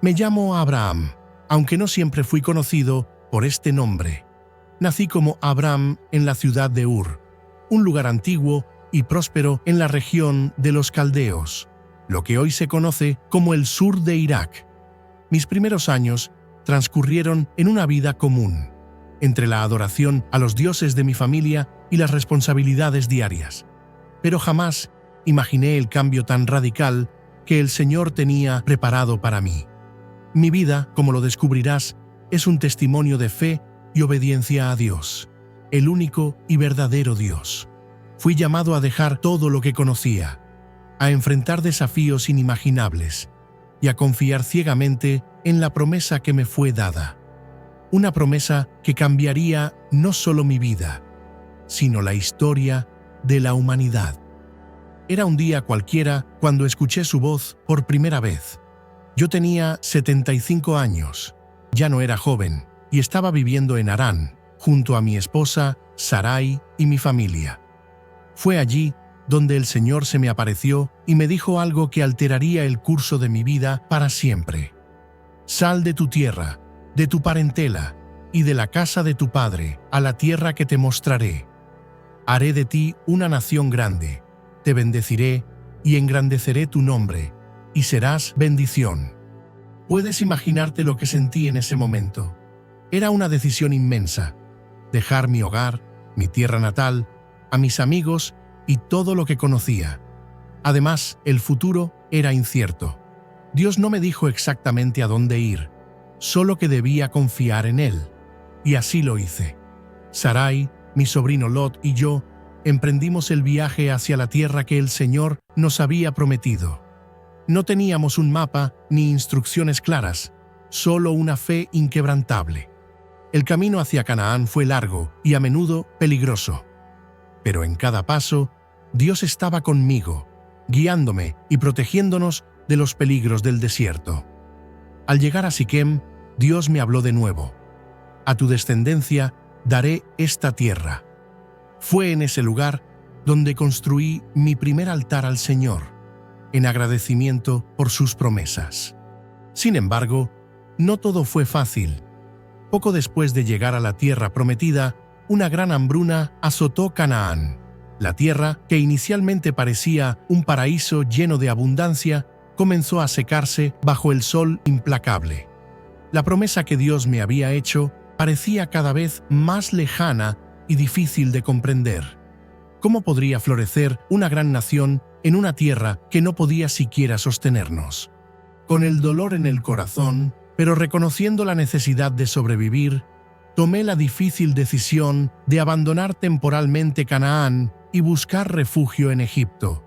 Me llamo Abraham, aunque no siempre fui conocido por este nombre. Nací como Abram en la ciudad de Ur, un lugar antiguo y próspero en la región de los caldeos, lo que hoy se conoce como el sur de Irak. Mis primeros años transcurrieron en una vida común, entre la adoración a los dioses de mi familia y las responsabilidades diarias. Pero jamás imaginé el cambio tan radical que el Señor tenía preparado para mí. Mi vida, como lo descubrirás, es un testimonio de fe y obediencia a Dios, el único y verdadero Dios. Fui llamado a dejar todo lo que conocía, a enfrentar desafíos inimaginables y a confiar ciegamente en la promesa que me fue dada. Una promesa que cambiaría no solo mi vida, sino la historia de la humanidad. Era un día cualquiera cuando escuché su voz por primera vez. Yo tenía 75 años, ya no era joven, y estaba viviendo en Harán, junto a mi esposa, Sarai, y mi familia. Fue allí donde el Señor se me apareció y me dijo algo que alteraría el curso de mi vida para siempre. Sal de tu tierra, de tu parentela y de la casa de tu padre, a la tierra que te mostraré. Haré de ti una nación grande, te bendeciré y engrandeceré tu nombre, y serás bendición. Puedes imaginarte lo que sentí en ese momento. Era una decisión inmensa: dejar mi hogar, mi tierra natal, a mis amigos y todo lo que conocía. Además, el futuro era incierto. Dios no me dijo exactamente a dónde ir, solo que debía confiar en Él. Y así lo hice. Sarai, mi sobrino Lot y yo emprendimos el viaje hacia la tierra que el Señor nos había prometido. No teníamos un mapa ni instrucciones claras, solo una fe inquebrantable. El camino hacia Canaán fue largo y a menudo peligroso. Pero en cada paso, Dios estaba conmigo, guiándome y protegiéndonos de los peligros del desierto. Al llegar a Siquem, Dios me habló de nuevo. A tu descendencia daré esta tierra. Fue en ese lugar donde construí mi primer altar al Señor, en agradecimiento por sus promesas. Sin embargo, no todo fue fácil. Poco después de llegar a la tierra prometida, una gran hambruna azotó Canaán. La tierra, que inicialmente parecía un paraíso lleno de abundancia, comenzó a secarse bajo el sol implacable. La promesa que Dios me había hecho parecía cada vez más lejana y difícil de comprender. ¿Cómo podría florecer una gran nación en una tierra que no podía siquiera sostenernos? Con el dolor en el corazón, pero reconociendo la necesidad de sobrevivir, tomé la difícil decisión de abandonar temporalmente Canaán y buscar refugio en Egipto,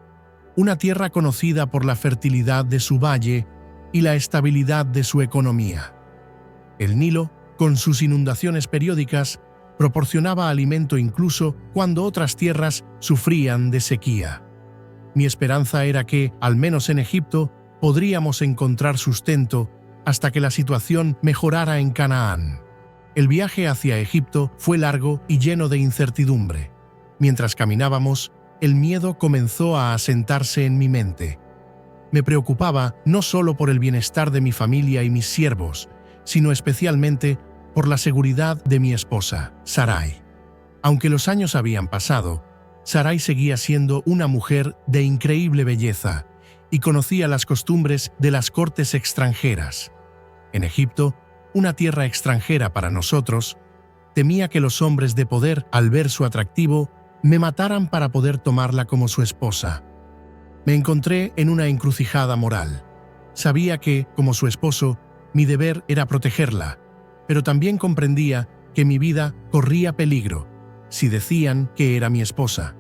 una tierra conocida por la fertilidad de su valle y la estabilidad de su economía. El Nilo, con sus inundaciones periódicas, proporcionaba alimento incluso cuando otras tierras sufrían de sequía. Mi esperanza era que, al menos en Egipto, podríamos encontrar sustento hasta que la situación mejorara en Canaán. El viaje hacia Egipto fue largo y lleno de incertidumbre. Mientras caminábamos, el miedo comenzó a asentarse en mi mente. Me preocupaba no solo por el bienestar de mi familia y mis siervos, sino especialmente por la seguridad de mi esposa, Sarai. Aunque los años habían pasado, Sarai seguía siendo una mujer de increíble belleza y conocía las costumbres de las cortes extranjeras. En Egipto, una tierra extranjera para nosotros, temía que los hombres de poder, al ver su atractivo, me mataran para poder tomarla como su esposa. Me encontré en una encrucijada moral. Sabía que, como su esposo, mi deber era protegerla, pero también comprendía que mi vida corría peligro si decían que era mi esposa.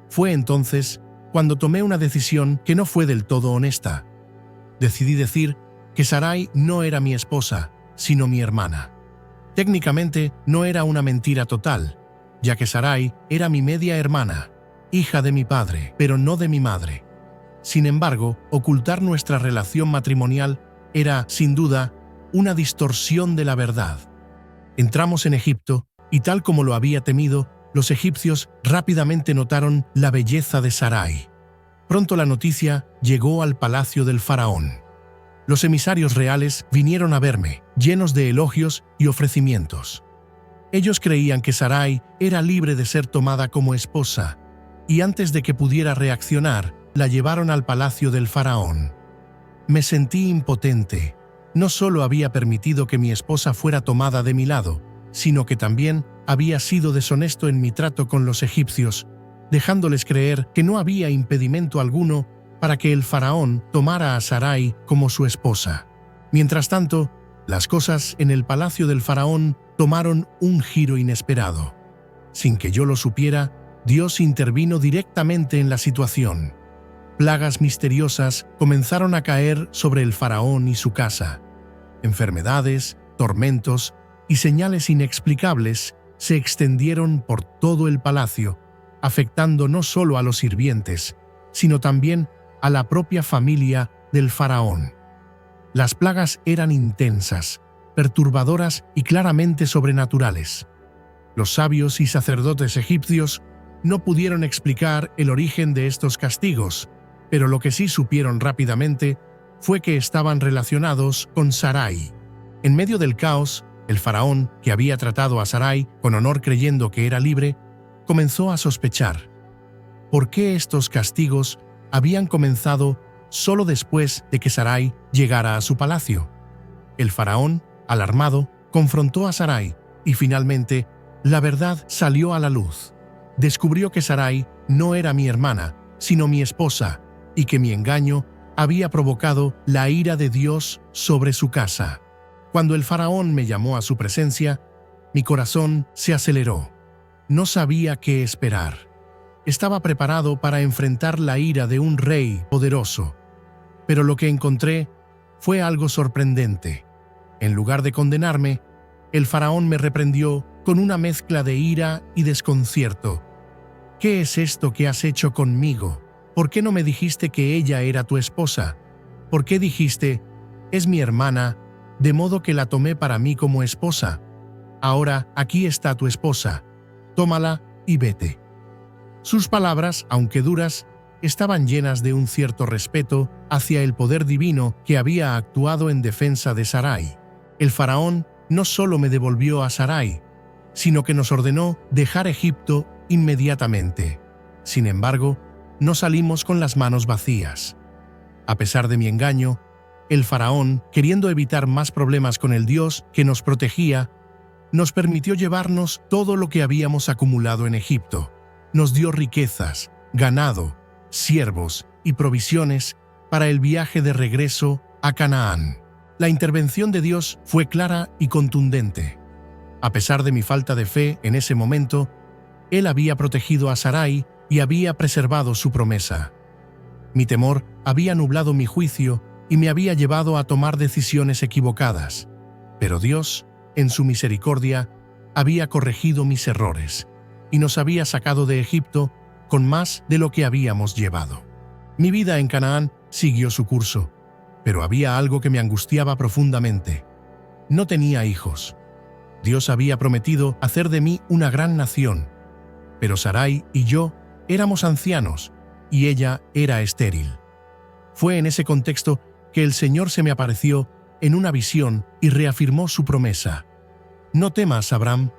Fue entonces cuando tomé una decisión que no fue del todo honesta. Decidí decir que Sarai no era mi esposa, sino mi hermana. Técnicamente no era una mentira total, ya que Sarai era mi media hermana, hija de mi padre, pero no de mi madre. Sin embargo, ocultar nuestra relación matrimonial era, sin duda, una distorsión de la verdad. Entramos en Egipto, y tal como lo había temido, los egipcios rápidamente notaron la belleza de Sarai. Pronto la noticia llegó al palacio del faraón. Los emisarios reales vinieron a verme, llenos de elogios y ofrecimientos. Ellos creían que Sarai era libre de ser tomada como esposa, y antes de que pudiera reaccionar, la llevaron al palacio del faraón. Me sentí impotente. No solo había permitido que mi esposa fuera tomada de mi lado, sino que también había sido deshonesto en mi trato con los egipcios, dejándoles creer que no había impedimento alguno para que el faraón tomara a Sarai como su esposa. Mientras tanto, las cosas en el palacio del faraón tomaron un giro inesperado. Sin que yo lo supiera, Dios intervino directamente en la situación. Plagas misteriosas comenzaron a caer sobre el faraón y su casa. Enfermedades, tormentos y señales inexplicables se extendieron por todo el palacio, afectando no solo a los sirvientes, sino también a la propia familia del faraón. Las plagas eran intensas, perturbadoras y claramente sobrenaturales. Los sabios y sacerdotes egipcios no pudieron explicar el origen de estos castigos, pero lo que sí supieron rápidamente fue que estaban relacionados con Sarai. En medio del caos, el faraón, que había tratado a Sarai con honor creyendo que era libre, comenzó a sospechar. ¿Por qué estos castigos habían comenzado solo después de que Sarai llegara a su palacio? El faraón, alarmado, confrontó a Sarai y finalmente la verdad salió a la luz. Descubrió que Sarai no era mi hermana, sino mi esposa, y que mi engaño había provocado la ira de Dios sobre su casa. Cuando el faraón me llamó a su presencia, mi corazón se aceleró. No sabía qué esperar. Estaba preparado para enfrentar la ira de un rey poderoso, pero lo que encontré fue algo sorprendente. En lugar de condenarme, el faraón me reprendió con una mezcla de ira y desconcierto. ¿Qué es esto que has hecho conmigo? ¿Por qué no me dijiste que ella era tu esposa? ¿Por qué dijiste, es mi hermana, de modo que la tomé para mí como esposa? Ahora aquí está tu esposa, tómala y vete. Sus palabras, aunque duras, estaban llenas de un cierto respeto hacia el poder divino que había actuado en defensa de Sarai. El faraón no solo me devolvió a Sarai, sino que nos ordenó dejar Egipto inmediatamente. Sin embargo, no salimos con las manos vacías. A pesar de mi engaño, el faraón, queriendo evitar más problemas con el Dios que nos protegía, nos permitió llevarnos todo lo que habíamos acumulado en Egipto. Nos dio riquezas, ganado, siervos y provisiones para el viaje de regreso a Canaán. La intervención de Dios fue clara y contundente. A pesar de mi falta de fe en ese momento, Él había protegido a Sarai y había preservado su promesa. Mi temor había nublado mi juicio y me había llevado a tomar decisiones equivocadas, pero Dios, en su misericordia, había corregido mis errores y nos había sacado de Egipto con más de lo que habíamos llevado. Mi vida en Canaán siguió su curso, pero había algo que me angustiaba profundamente. No tenía hijos. Dios había prometido hacer de mí una gran nación, pero Sarai y yo éramos ancianos y ella era estéril. Fue en ese contexto que el Señor se me apareció en una visión y reafirmó su promesa. No temas, Abraham,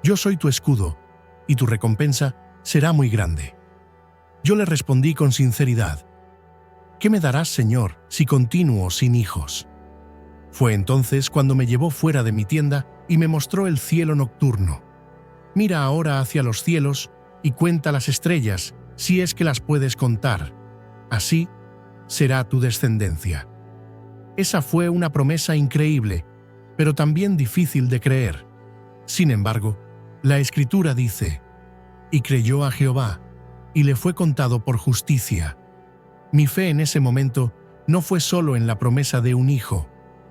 yo soy tu escudo, y tu recompensa será muy grande. Yo le respondí con sinceridad, ¿qué me darás, Señor, si continúo sin hijos? Fue entonces cuando me llevó fuera de mi tienda y me mostró el cielo nocturno. Mira ahora hacia los cielos y cuenta las estrellas, si es que las puedes contar. Así será tu descendencia. Esa fue una promesa increíble, pero también difícil de creer. Sin embargo, la Escritura dice, y creyó a Jehová, y le fue contado por justicia. Mi fe en ese momento no fue solo en la promesa de un hijo,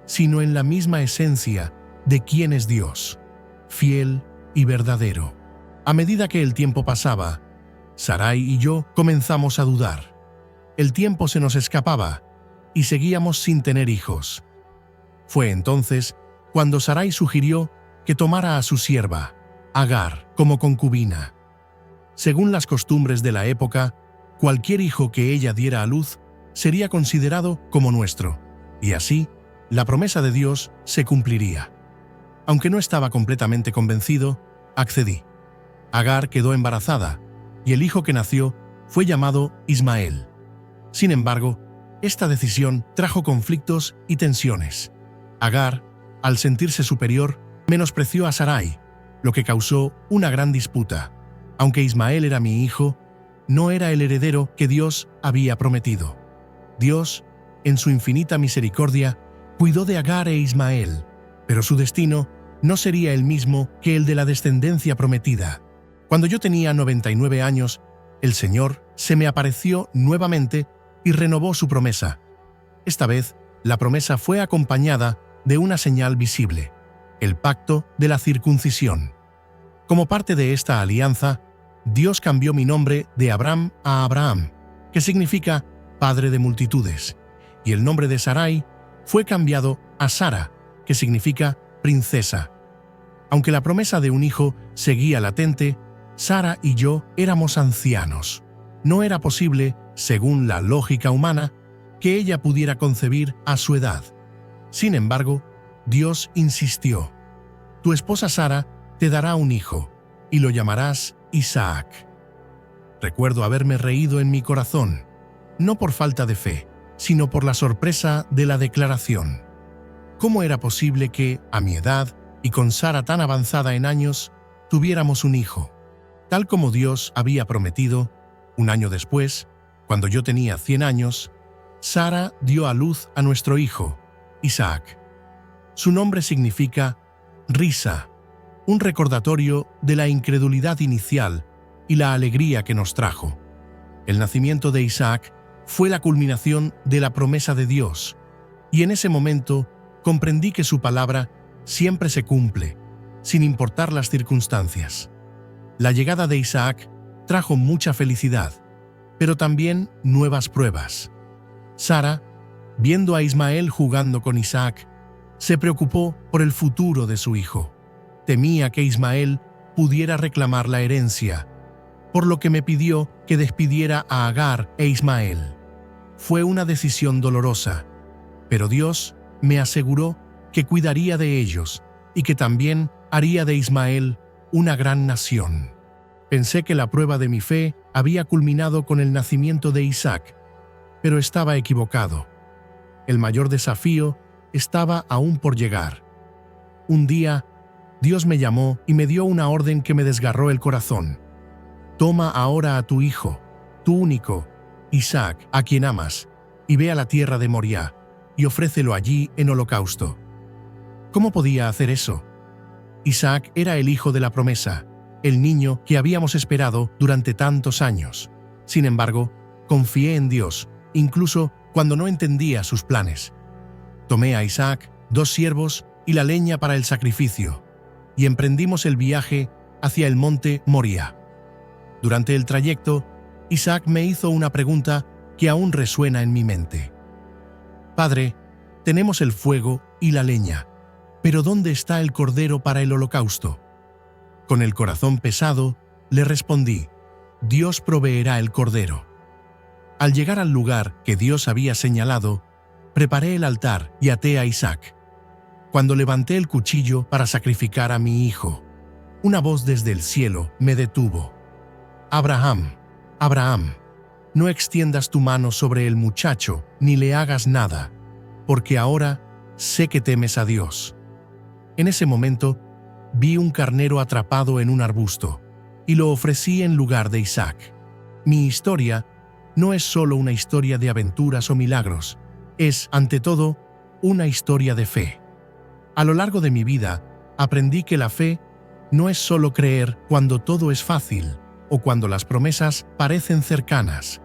sino en la misma esencia de quién es Dios, fiel y verdadero. A medida que el tiempo pasaba, Sarai y yo comenzamos a dudar. El tiempo se nos escapaba y seguíamos sin tener hijos. Fue entonces cuando Sarai sugirió que tomara a su sierva, Agar, como concubina. Según las costumbres de la época, cualquier hijo que ella diera a luz sería considerado como nuestro, y así la promesa de Dios se cumpliría. Aunque no estaba completamente convencido, accedí. Agar quedó embarazada, y el hijo que nació fue llamado Ismael. Sin embargo, esta decisión trajo conflictos y tensiones. Agar, al sentirse superior, menospreció a Sarai, lo que causó una gran disputa. Aunque Ismael era mi hijo, no era el heredero que Dios había prometido. Dios, en su infinita misericordia, cuidó de Agar e Ismael, pero su destino no sería el mismo que el de la descendencia prometida. Cuando yo tenía 99 años, el Señor se me apareció nuevamente y renovó su promesa. Esta vez, la promesa fue acompañada de una señal visible, el pacto de la circuncisión. Como parte de esta alianza, Dios cambió mi nombre de Abram a Abraham, que significa padre de multitudes, y el nombre de Sarai fue cambiado a Sara, que significa princesa. Aunque la promesa de un hijo seguía latente, Sara y yo éramos ancianos. No era posible, según la lógica humana, que ella pudiera concebir a su edad. Sin embargo, Dios insistió: tu esposa Sara te dará un hijo, y lo llamarás Isaac. Recuerdo haberme reído en mi corazón, no por falta de fe, sino por la sorpresa de la declaración. ¿Cómo era posible que, a mi edad y con Sara tan avanzada en años, tuviéramos un hijo? Tal como Dios había prometido, un año después, cuando yo tenía 100 años, Sara dio a luz a nuestro hijo, Isaac. Su nombre significa risa, un recordatorio de la incredulidad inicial y la alegría que nos trajo. El nacimiento de Isaac fue la culminación de la promesa de Dios, y en ese momento comprendí que su palabra siempre se cumple, sin importar las circunstancias. La llegada de Isaac trajo mucha felicidad, pero también nuevas pruebas. Sara, viendo a Ismael jugando con Isaac, se preocupó por el futuro de su hijo. Temía que Ismael pudiera reclamar la herencia, por lo que me pidió que despidiera a Agar e Ismael. Fue una decisión dolorosa, pero Dios me aseguró que cuidaría de ellos y que también haría de Ismael una gran nación. Pensé que la prueba de mi fe había culminado con el nacimiento de Isaac, pero estaba equivocado. El mayor desafío estaba aún por llegar. Un día, Dios me llamó y me dio una orden que me desgarró el corazón. Toma ahora a tu hijo, tu único, Isaac, a quien amas, y ve a la tierra de Moriah, y ofrécelo allí en holocausto. ¿Cómo podía hacer eso? Isaac era el hijo de la promesa, el niño que habíamos esperado durante tantos años. Sin embargo, confié en Dios, incluso cuando no entendía sus planes. Tomé a Isaac, 2 siervos y la leña para el sacrificio, y emprendimos el viaje hacia el monte Moriah. Durante el trayecto, Isaac me hizo una pregunta que aún resuena en mi mente. Padre, tenemos el fuego y la leña, pero ¿dónde está el cordero para el holocausto? Con el corazón pesado, le respondí: Dios proveerá el cordero. Al llegar al lugar que Dios había señalado, preparé el altar y até a Isaac. Cuando levanté el cuchillo para sacrificar a mi hijo, una voz desde el cielo me detuvo. Abraham, Abraham, no extiendas tu mano sobre el muchacho ni le hagas nada, porque ahora sé que temes a Dios. En ese momento, vi un carnero atrapado en un arbusto y lo ofrecí en lugar de Isaac. Mi historia no es solo una historia de aventuras o milagros, es, ante todo, una historia de fe. A lo largo de mi vida, aprendí que la fe no es solo creer cuando todo es fácil o cuando las promesas parecen cercanas.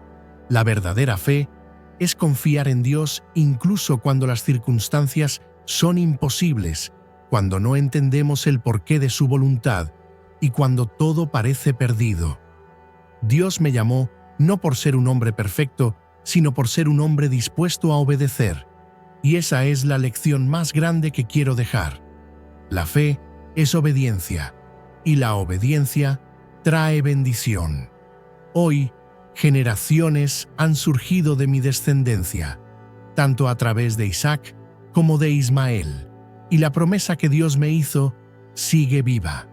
La verdadera fe es confiar en Dios incluso cuando las circunstancias son imposibles, cuando no entendemos el porqué de su voluntad y cuando todo parece perdido. Dios me llamó no por ser un hombre perfecto, sino por ser un hombre dispuesto a obedecer. Y esa es la lección más grande que quiero dejar. La fe es obediencia, y la obediencia trae bendición. Hoy, generaciones han surgido de mi descendencia. tanto a través de Isaac como de Ismael, y la promesa que Dios me hizo sigue viva.